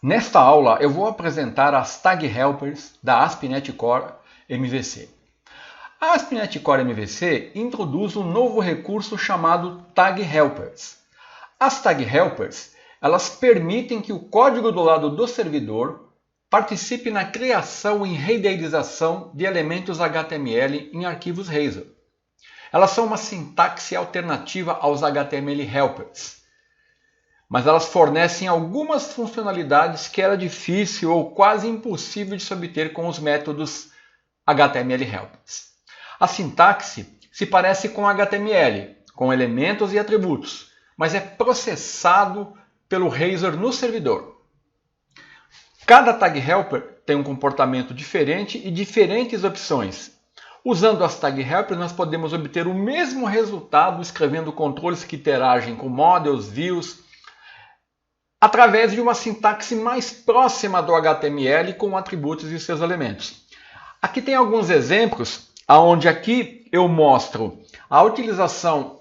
Nesta aula eu vou apresentar as Tag Helpers da ASP.NET Core MVC. A ASP.NET Core MVC introduz um novo recurso chamado Tag Helpers. As Tag Helpers elas permitem que o código do lado do servidor participe na criação e renderização de elementos HTML em arquivos Razor. Elas são uma sintaxe alternativa aos HTML Helpers, mas elas fornecem algumas funcionalidades que era difícil ou quase impossível de se obter com os métodos HTML Helpers. A sintaxe se parece com HTML, com elementos e atributos, mas é processado pelo Razor no servidor. Cada Tag Helper tem um comportamento diferente e diferentes opções. Usando as Tag Helpers, nós podemos obter o mesmo resultado escrevendo controles que interagem com models, views, através de uma sintaxe mais próxima do HTML com atributos e seus elementos. Aqui tem alguns exemplos, onde aqui eu mostro a utilização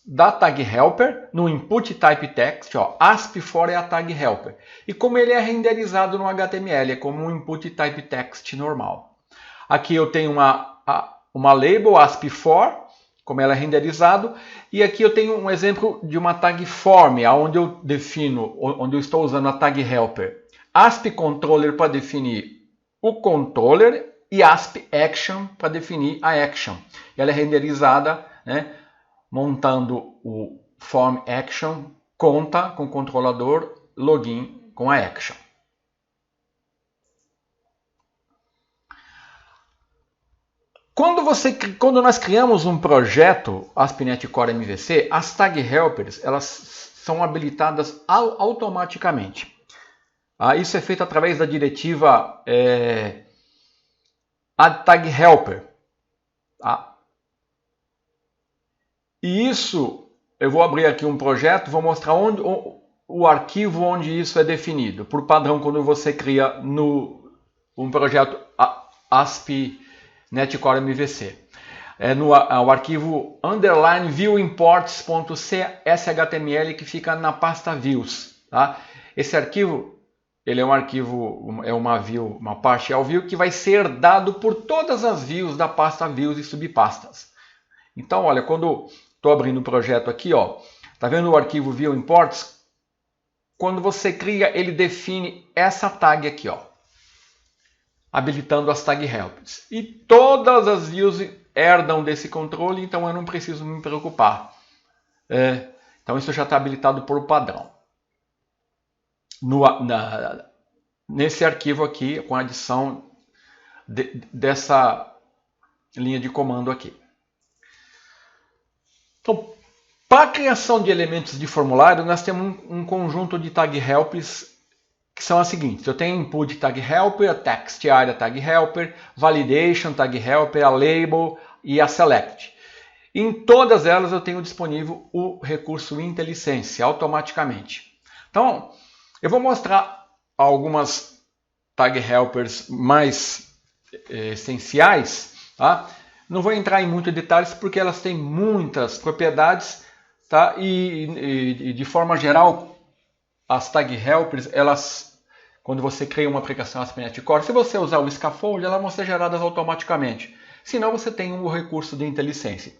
da Tag Helper no Input Type Text, ASP4 é a Tag Helper, e como ele é renderizado no HTML, é como um Input Type Text normal. Aqui eu tenho uma label ASP4, como ela é renderizado, e aqui eu tenho um exemplo de uma tag form, onde eu defino, onde eu estou usando a Tag Helper ASP Controller para definir o controller e ASP Action para definir a action. Ela é renderizada, montando o form action, conta com o controlador, login com a action. Quando nós criamos um projeto ASP.NET Core MVC, as Tag Helpers elas são habilitadas automaticamente. Isso é feito através da diretiva add Tag Helper. E isso, eu vou abrir aqui um projeto, vou mostrar o arquivo onde isso é definido. Por padrão, quando você cria um projeto ASP.NET Core MVC. O arquivo underline viewimports.cshtml que fica na pasta views. Tá? Esse arquivo, ele é um arquivo, uma partial view que vai ser dado por todas as views da pasta views e subpastas. Então, olha, quando estou abrindo o projeto aqui, tá vendo o arquivo viewimports? Quando você cria, ele define essa tag aqui, habilitando as Tag Helpers. E todas as views herdam desse controle, então eu não preciso me preocupar. Então isso já está habilitado por padrão. Nesse arquivo aqui, com a adição dessa linha de comando aqui. Então, para a criação de elementos de formulário, nós temos um conjunto de Tag Helpers que são as seguintes. Eu tenho Input Tag Helper, a Text Area Tag Helper, Validation Tag Helper, a Label e a Select. Em todas elas eu tenho disponível o recurso IntelliSense automaticamente. Então, eu vou mostrar algumas Tag Helpers mais essenciais. Tá? Não vou entrar em muitos detalhes porque elas têm muitas propriedades. Tá? E de forma geral, as Tag Helpers, quando você cria uma aplicação ASP.NET Core, se você usar o Scaffold, elas vão ser geradas automaticamente. Senão você tem o recurso de IntelliSense.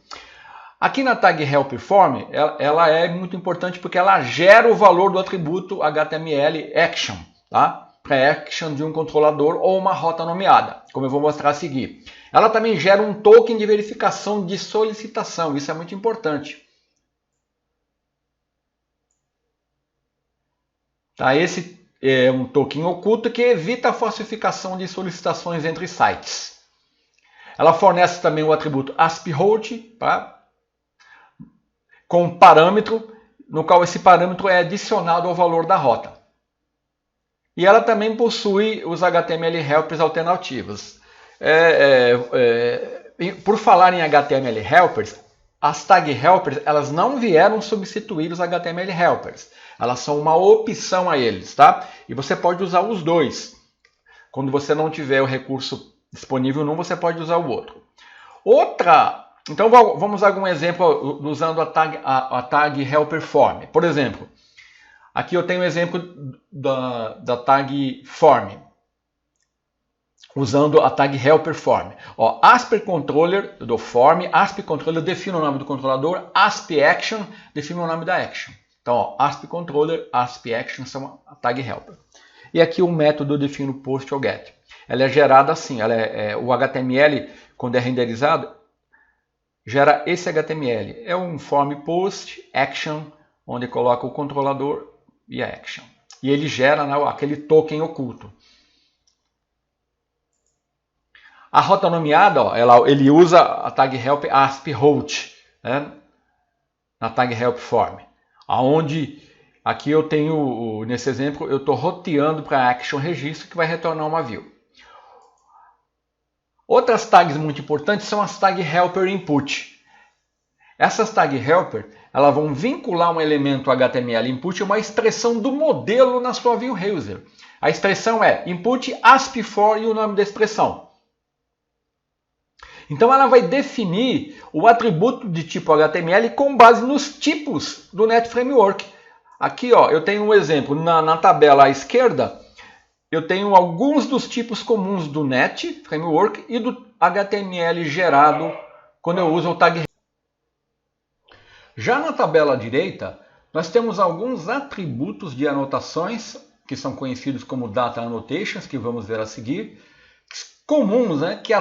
Aqui na Tag Helper Form, ela é muito importante porque ela gera o valor do atributo HTML Action, tá? Para action de um controlador ou uma rota nomeada, como eu vou mostrar a seguir. Ela também gera um token de verificação de solicitação, isso é muito importante. Tá? Esse é um token oculto que evita a falsificação de solicitações entre sites. Ela fornece também o atributo ASP_HOT, tá? Com um parâmetro, no qual esse parâmetro é adicionado ao valor da rota. E ela também possui os HTML Helpers alternativos. Por falar em HTML Helpers, as Tag Helpers elas não vieram substituir os HTML Helpers. Elas são uma opção a eles, tá? E você pode usar os dois. Quando você não tiver o recurso disponível num, você pode usar o outro. Então vamos usar algum exemplo usando a Tag Helper Form. Por exemplo, Aqui eu tenho um exemplo da tag form, usando a tag helper form. Ó, ASP controller do form, ASP controller define o nome do controlador, ASP action define o nome da action. Então, ó, ASP controller, ASP action são a tag helper. E aqui o método define o post ou get. Ela é gerada assim, o HTML, quando é renderizado, gera esse HTML. É um form post action, onde coloca o controlador e a action. E ele gera, né, aquele token oculto. A rota nomeada, ó, ele usa a tag help ASP route, né, na tag help form. Aonde aqui eu tenho, nesse exemplo, eu estou roteando para action registro que vai retornar uma view. Outras tags muito importantes são as tag helper input. Essas tag helper, elas vão vincular um elemento HTML input a uma expressão do modelo na sua view user. A expressão é input ASP for e o nome da expressão. Então ela vai definir o atributo de tipo HTML com base nos tipos do Net Framework. Aqui ó, eu tenho um exemplo, na tabela à esquerda, eu tenho alguns dos tipos comuns do Net Framework e do HTML gerado quando eu uso o tag. Já na tabela à direita, nós temos alguns atributos de anotações, que são conhecidos como Data Annotations, que vamos ver a seguir, comuns, né, que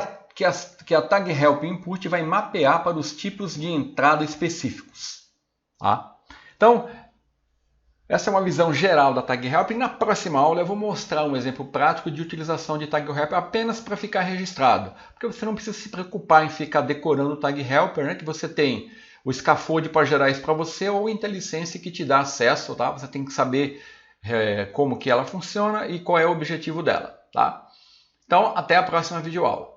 a tag help input vai mapear para os tipos de entrada específicos. Tá? Então, essa é uma visão geral da tag help e na próxima aula eu vou mostrar um exemplo prático de utilização de tag help apenas para ficar registrado. Porque você não precisa se preocupar em ficar decorando o tag helper, né, que você tem o scaffold para gerar isso para você ou o IntelliSense que te dá acesso. Tá? Você tem que saber como que ela funciona e qual é o objetivo dela. Tá? Então, até a próxima videoaula.